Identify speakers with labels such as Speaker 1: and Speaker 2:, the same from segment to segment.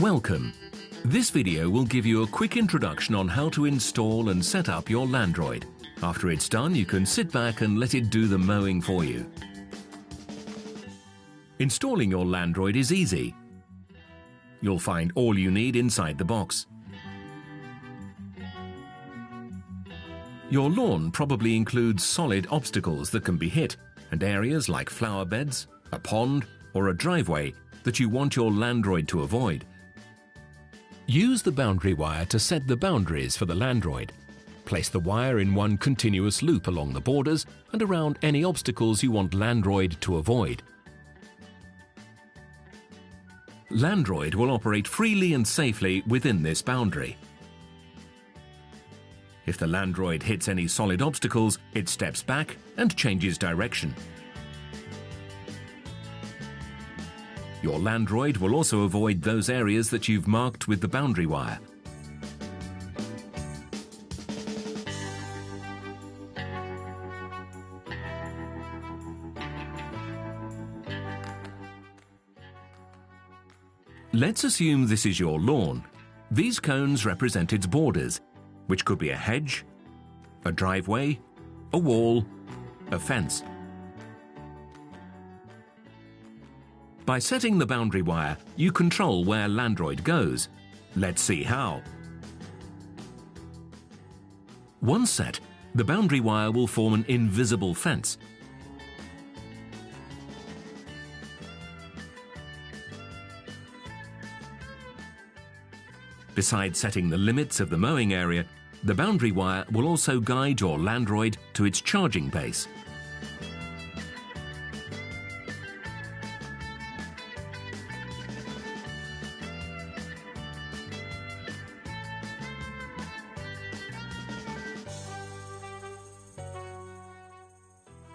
Speaker 1: Welcome. This video will give you a quick introduction on how to install and set up your Landroid. After it's done, you can sit back and let it do the mowing for you. Installing your Landroid is easy. You'll find all you need inside the box. Your lawn probably includes solid obstacles that can be hit, and areas like flower beds, a pond, or a driveway that you want your Landroid to avoid. Use the boundary wire to set the boundaries for the Landroid. Place the wire in one continuous loop along the borders and around any obstacles you want Landroid to avoid. Landroid will operate freely and safely within this boundary. If the Landroid hits any solid obstacles, it steps back and changes direction. Your Landroid will also avoid those areas that you've marked with the boundary wire. Let's assume this is your lawn. These cones represent its borders, which could be a hedge, a driveway, a wall, a fence. By setting the boundary wire, you control where Landroid goes. Let's see how. Once set, the boundary wire will form an invisible fence. Besides setting the limits of the mowing area, the boundary wire will also guide your Landroid to its charging base.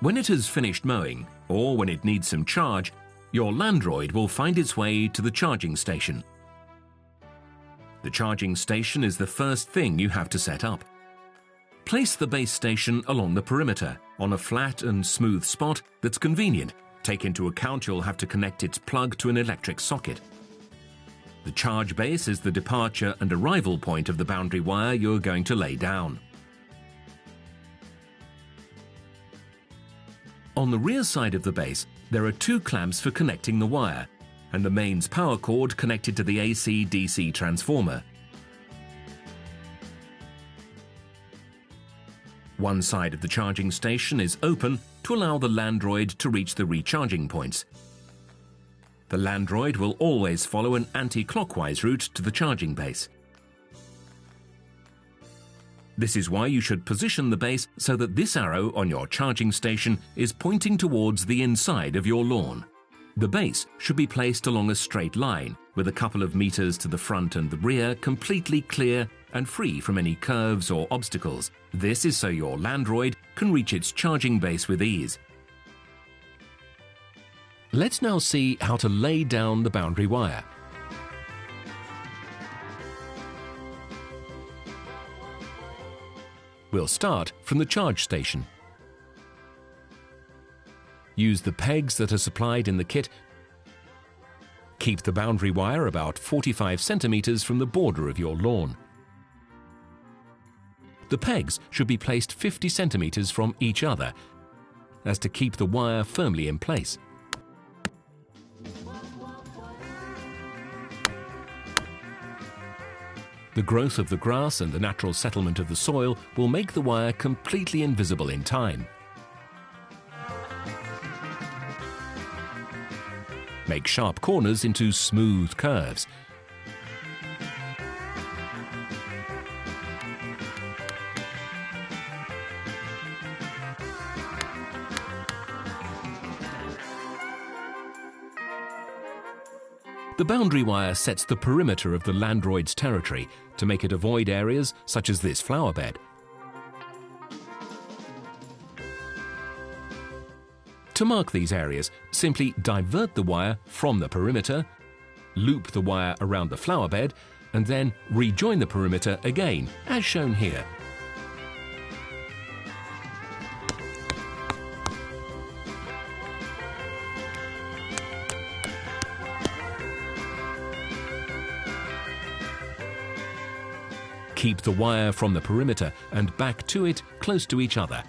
Speaker 1: When it has finished mowing, or when it needs some charge, your Landroid will find its way to the charging station. The charging station is the first thing you have to set up. Place the base station along the perimeter, on a flat and smooth spot that's convenient. Take into account you'll have to connect its plug to an electric socket. The charge base is the departure and arrival point of the boundary wire you're going to lay down. On the rear side of the base, there are two clamps for connecting the wire, and the mains power cord connected to the AC-DC transformer. One side of the charging station is open to allow the Landroid to reach the recharging points. The Landroid will always follow an anti-clockwise route to the charging base. This is why you should position the base so that this arrow on your charging station is pointing towards the inside of your lawn. The base should be placed along a straight line, with a couple of meters to the front and the rear completely clear and free from any curves or obstacles. This is so your Landroid can reach its charging base with ease. Let's now see how to lay down the boundary wire. We'll start from the charge station. Use the pegs that are supplied in the kit. Keep the boundary wire about 45 centimeters from the border of your lawn. The pegs should be placed 50 centimeters from each other, as to keep the wire firmly in place. The growth of the grass and the natural settlement of the soil will make the wire completely invisible in time. Make sharp corners into smooth curves. The boundary wire sets the perimeter of the Landroid's territory to make it avoid areas such as this flower bed. To mark these areas, simply divert the wire from the perimeter, loop the wire around the flower bed, and then rejoin the perimeter again, as shown here. Keep the wire from the perimeter and back to it close to each other.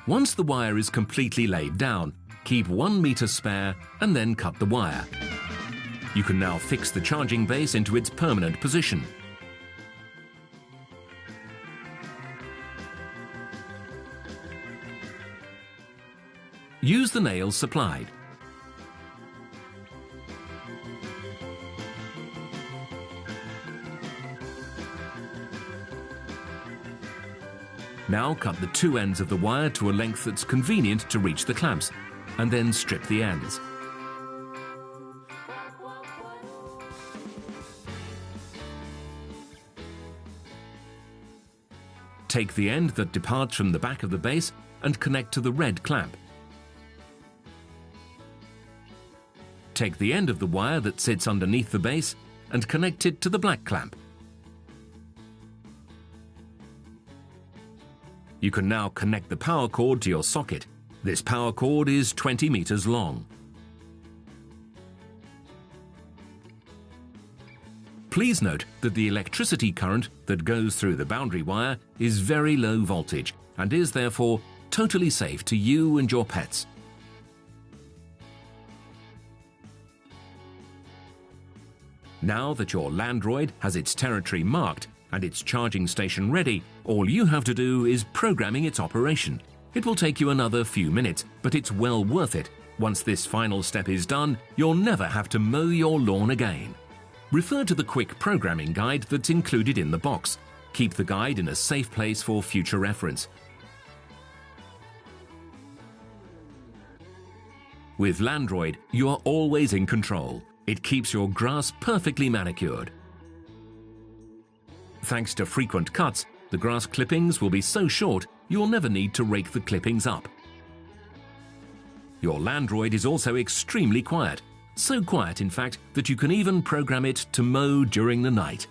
Speaker 1: Once the wire is completely laid down, keep 1 meter spare and then cut the wire. You can now fix the charging base into its permanent position. Use the nails supplied. Now cut the two ends of the wire to a length that's convenient to reach the clamps, and then strip the ends. Take the end that departs from the back of the base and connect to the red clamp. Take the end of the wire that sits underneath the base and connect it to the black clamp. You can now connect the power cord to your socket. This power cord is 20 meters long. Please note that the electricity current that goes through the boundary wire is very low voltage and is therefore totally safe to you and your pets. Now that your Landroid has its territory marked and its charging station ready, all you have to do is programming its operation. It will take you another few minutes, but it's well worth it. Once this final step is done, you'll never have to mow your lawn again. Refer to the quick programming guide that's included in the box. Keep the guide in a safe place for future reference. With Landroid, you are always in control. It keeps your grass perfectly manicured. Thanks to frequent cuts, the grass clippings will be so short you'll never need to rake the clippings up. Your Landroid is also extremely quiet. So quiet, in fact, that you can even program it to mow during the night.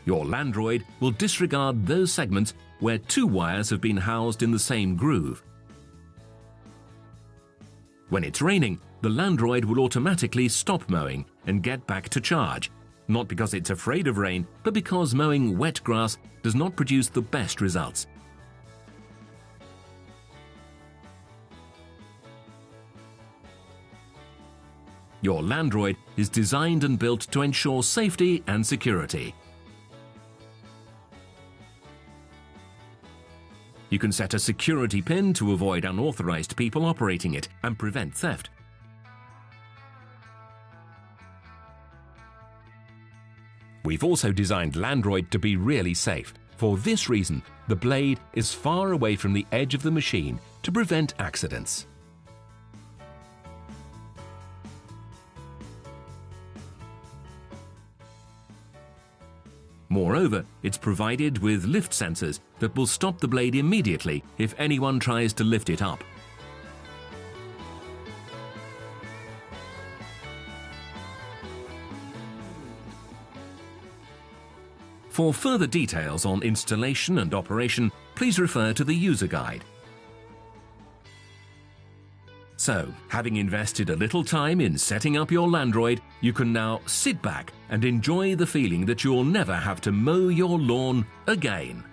Speaker 1: Your Landroid will disregard those segments where two wires have been housed in the same groove. When it's raining, the Landroid will automatically stop mowing and get back to charge, not because it's afraid of rain, but because mowing wet grass does not produce the best results. Your Landroid is designed and built to ensure safety and security. You can set a security pin to avoid unauthorized people operating it and prevent theft. We've also designed Landroid to be really safe. For this reason, the blade is far away from the edge of the machine to prevent accidents. Moreover, it's provided with lift sensors that will stop the blade immediately if anyone tries to lift it up. For further details on installation and operation, please refer to the user guide. So, having invested a little time in setting up your Landroid, you can now sit back and enjoy the feeling that you'll never have to mow your lawn again.